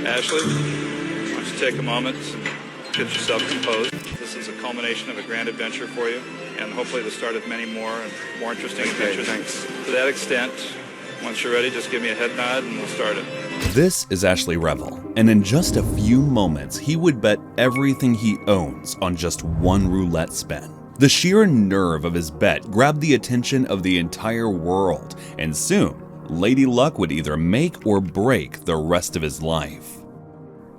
Ashley, why don't you take a moment and get yourself composed. This is a culmination of a grand adventure for you, and hopefully the start of many more and more interesting adventures. Thanks. To that extent, once you're ready, just give me a head nod and we'll start it. This is Ashley Revel, and in just a few moments, he would bet everything he owns on just one roulette spin. The sheer nerve of his bet grabbed the attention of the entire world, and soon, Lady Luck would either make or break the rest of his life.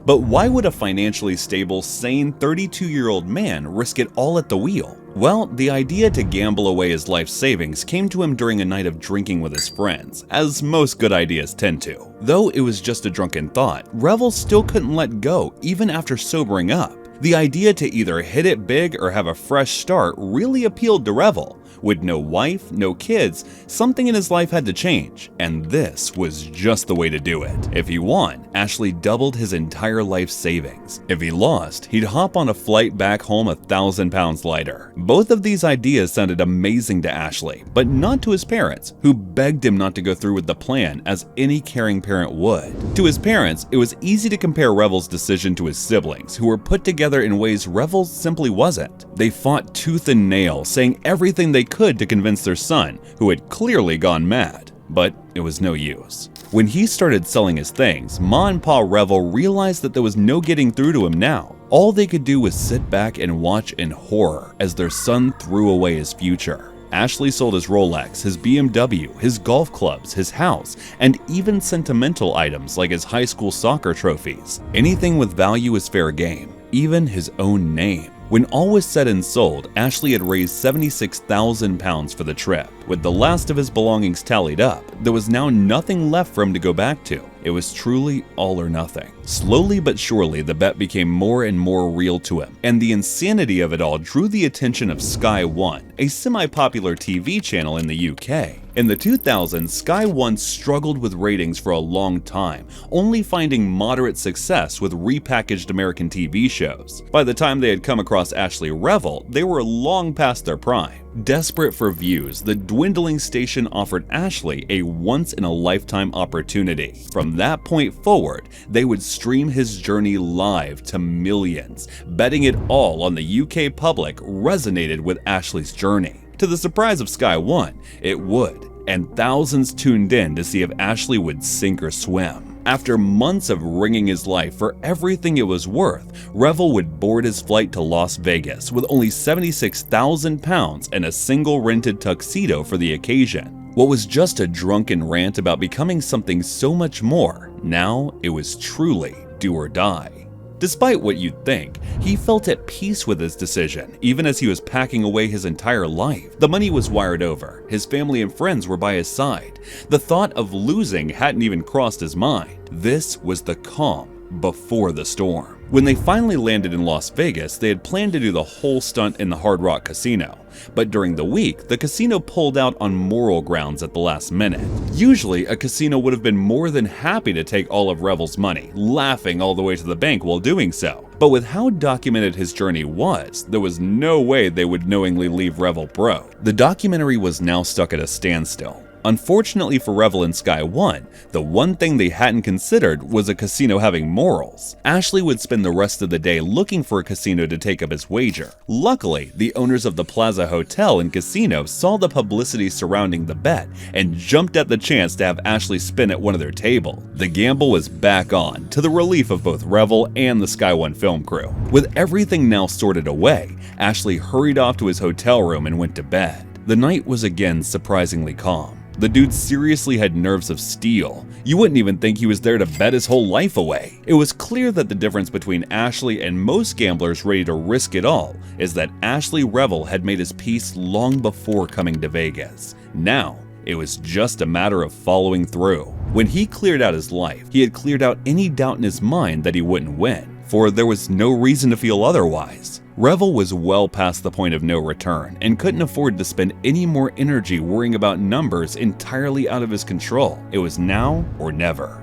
But why would a financially stable, sane 32-year-old man risk it all at the wheel? Well, the idea to gamble away his life savings came to him during a night of drinking with his friends, as most good ideas tend to. Though it was just a drunken thought, Revel still couldn't let go even after sobering up. The idea to either hit it big or have a fresh start really appealed to Revel. With no wife, no kids, something in his life had to change, and this was just the way to do it. If he won, Ashley doubled his entire life savings. If he lost, he'd hop on a flight back home 1,000 pounds lighter. Both of these ideas sounded amazing to Ashley, but not to his parents, who begged him not to go through with the plan as any caring parent would. To his parents, it was easy to compare Revel's decision to his siblings, who were put together in ways Revel simply wasn't. They fought tooth and nail, saying everything they could to convince their son, who had clearly gone mad. But it was no use. When he started selling his things, Ma and Pa Revel realized that there was no getting through to him now. All they could do was sit back and watch in horror as their son threw away his future. Ashley sold his Rolex, his BMW, his golf clubs, his house, and even sentimental items like his high school soccer trophies. Anything with value is fair game, even his own name. When all was said and sold, Ashley had raised 76,000 pounds for the trip. With the last of his belongings tallied up, there was now nothing left for him to go back to. It was truly all or nothing. Slowly but surely, the bet became more and more real to him, and the insanity of it all drew the attention of Sky One, a semi-popular TV channel in the UK. In the 2000s, Sky One struggled with ratings for a long time, only finding moderate success with repackaged American TV shows. By the time they had come across Ashley Revel, they were long past their prime. Desperate for views, the dwindling station offered Ashley a once-in-a-lifetime opportunity. From that point forward, they would stream his journey live to millions. Betting it all on the UK public resonated with Ashley's journey. To the surprise of Sky One, it would, and thousands tuned in to see if Ashley would sink or swim. After months of wringing his life for everything it was worth, Revel would board his flight to Las Vegas with only 76,000 pounds and a single rented tuxedo for the occasion. What was just a drunken rant about becoming something so much more, now it was truly do or die. Despite what you'd think, he felt at peace with his decision, even as he was packing away his entire life. The money was wired over, his family and friends were by his side. The thought of losing hadn't even crossed his mind. This was the calm before the storm. When they finally landed in Las Vegas, they had planned to do the whole stunt in the Hard Rock Casino. But during the week, the casino pulled out on moral grounds at the last minute. Usually, a casino would have been more than happy to take all of Revel's money, laughing all the way to the bank while doing so. But with how documented his journey was, there was no way they would knowingly leave Revel broke. The documentary was now stuck at a standstill. Unfortunately for Revel and Sky One, the one thing they hadn't considered was a casino having morals. Ashley would spend the rest of the day looking for a casino to take up his wager. Luckily, the owners of the Plaza Hotel and Casino saw the publicity surrounding the bet and jumped at the chance to have Ashley spin at one of their tables. The gamble was back on, to the relief of both Revel and the Sky One film crew. With everything now sorted away, Ashley hurried off to his hotel room and went to bed. The night was again surprisingly calm. The dude seriously had nerves of steel. You wouldn't even think he was there to bet his whole life away. It was clear that the difference between Ashley and most gamblers ready to risk it all is that Ashley Revel had made his peace long before coming to Vegas. Now, it was just a matter of following through. When he cleared out his life, he had cleared out any doubt in his mind that he wouldn't win, for there was no reason to feel otherwise. Revel was well past the point of no return and couldn't afford to spend any more energy worrying about numbers entirely out of his control. It was now or never.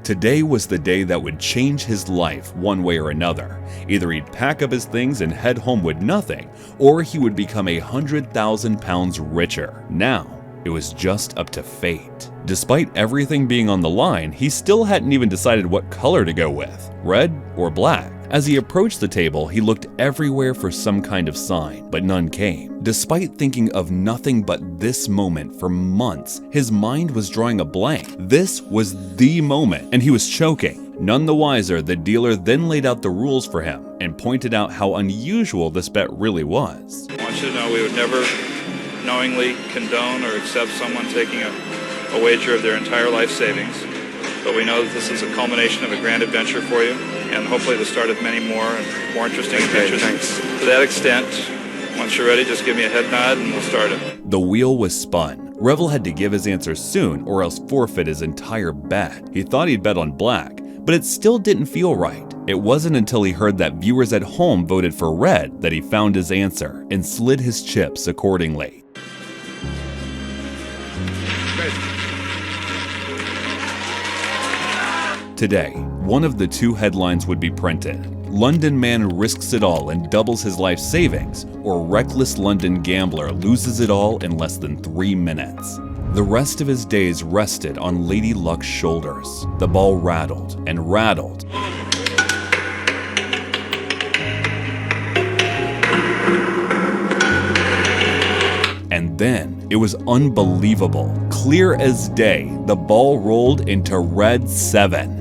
Today was the day that would change his life one way or another. Either he'd pack up his things and head home with nothing, or he would become 100,000 pounds richer. Now, It was just up to fate. Despite everything being on the line, he still hadn't even decided what color to go with, red or black. As he approached the table, he looked everywhere for some kind of sign, but none came. Despite thinking of nothing but this moment for months, his mind was drawing a blank. This was the moment, and he was choking. None the wiser, the dealer then laid out the rules for him and pointed out how unusual this bet really was. I want you to know we would never knowingly condone or accept someone taking a wager of their entire life savings, but we know that this is a culmination of a grand adventure for you, and hopefully the start of many more and more interesting adventures. To that extent, once you're ready, just give me a head nod and we'll start it. The wheel was spun. Revel had to give his answer soon or else forfeit his entire bet. He thought he'd bet on black, but it still didn't feel right. It wasn't until he heard that viewers at home voted for red that he found his answer and slid his chips accordingly. Today, one of the two headlines would be printed. London man risks it all and doubles his life savings, or reckless London gambler loses it all in less than 3 minutes. The rest of his days rested on Lady Luck's shoulders. The ball rattled and rattled. And then, it was unbelievable. Clear as day, the ball rolled into red 7.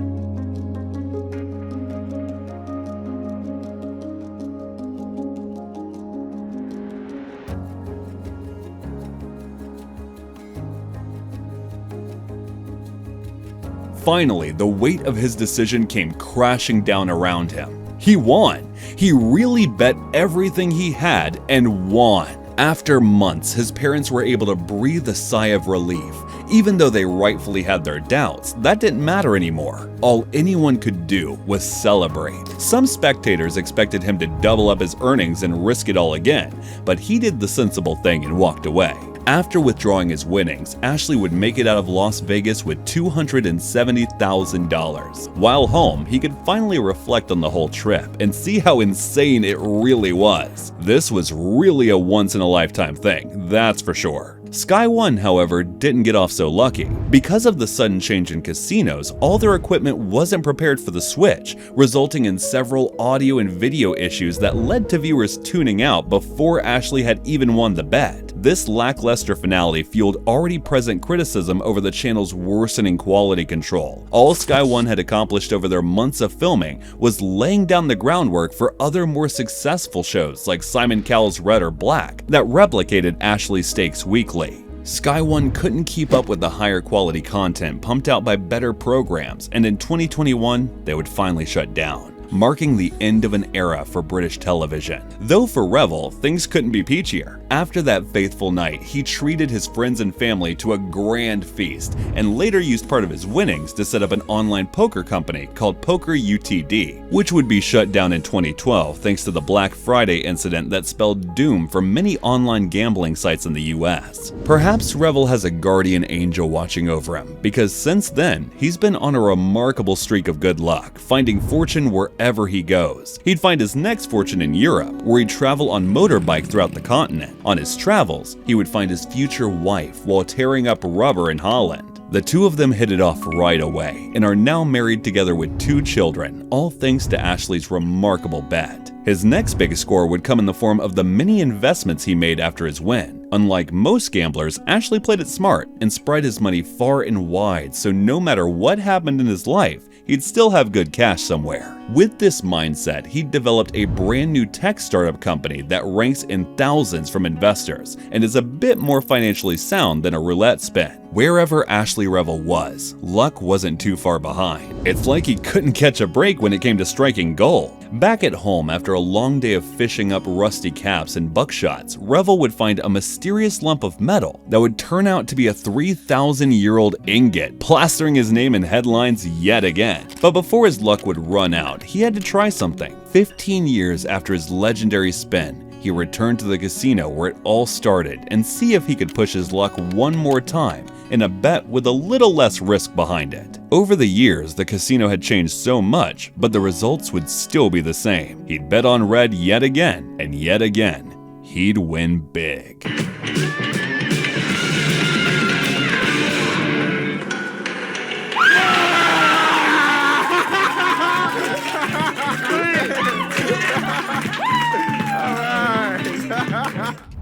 Finally, the weight of his decision came crashing down around him. He won. He really bet everything he had and won. After months, his parents were able to breathe a sigh of relief. Even though they rightfully had their doubts, that didn't matter anymore. All anyone could do was celebrate. Some spectators expected him to double up his earnings and risk it all again, but he did the sensible thing and walked away. After withdrawing his winnings, Ashley would make it out of Las Vegas with $270,000. While home, he could finally reflect on the whole trip and see how insane it really was. This was really a once-in-a-lifetime thing, that's for sure. Sky One, however, didn't get off so lucky. Because of the sudden change in casinos, all their equipment wasn't prepared for the switch, resulting in several audio and video issues that led to viewers tuning out before Ashley had even won the bet. This lackluster finale fueled already present criticism over the channel's worsening quality control. All Sky One had accomplished over their months of filming was laying down the groundwork for other more successful shows like Simon Cowell's Red or Black that replicated Ashley's stakes weekly. Sky One couldn't keep up with the higher quality content pumped out by better programs, and in 2021, they would finally shut down, marking the end of an era for British television. Though for Revel, things couldn't be peachier. After that faithful night, he treated his friends and family to a grand feast, and later used part of his winnings to set up an online poker company called Poker UTD, which would be shut down in 2012 thanks to the Black Friday incident that spelled doom for many online gambling sites in the US. Perhaps Revel has a guardian angel watching over him, because since then, he's been on a remarkable streak of good luck, finding fortune wherever he goes. He'd find his next fortune in Europe, where he'd travel on motorbike throughout the continent. On his travels, he would find his future wife while tearing up rubber in Holland. The two of them hit it off right away and are now married together with 2 children, all thanks to Ashley's remarkable bet. His next big score would come in the form of the many investments he made after his win. Unlike most gamblers, Ashley played it smart and spread his money far and wide, so no matter what happened in his life, he'd still have good cash somewhere. With this mindset, he'd developed a brand new tech startup company that ranks in thousands from investors and is a bit more financially sound than a roulette spin. Wherever Ashley Revel was, luck wasn't too far behind. It's like he couldn't catch a break when it came to striking gold. Back at home, after a long day of fishing up rusty caps and buckshots, Revel would find a mysterious lump of metal that would turn out to be a 3,000-year-old ingot, plastering his name in headlines yet again. But before his luck would run out, he had to try something. 15 years after his legendary spin, he returned to the casino where it all started and see if he could push his luck one more time in a bet with a little less risk behind it. Over the years, the casino had changed so much, but the results would still be the same. He'd bet on red yet again, and yet again, he'd win big.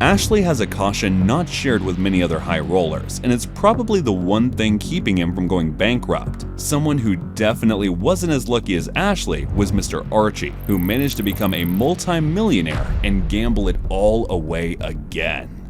Ashley has a caution not shared with many other high rollers, and it's probably the one thing keeping him from going bankrupt. Someone who definitely wasn't as lucky as Ashley was Mr. Archie, who managed to become a multi-millionaire and gamble it all away again.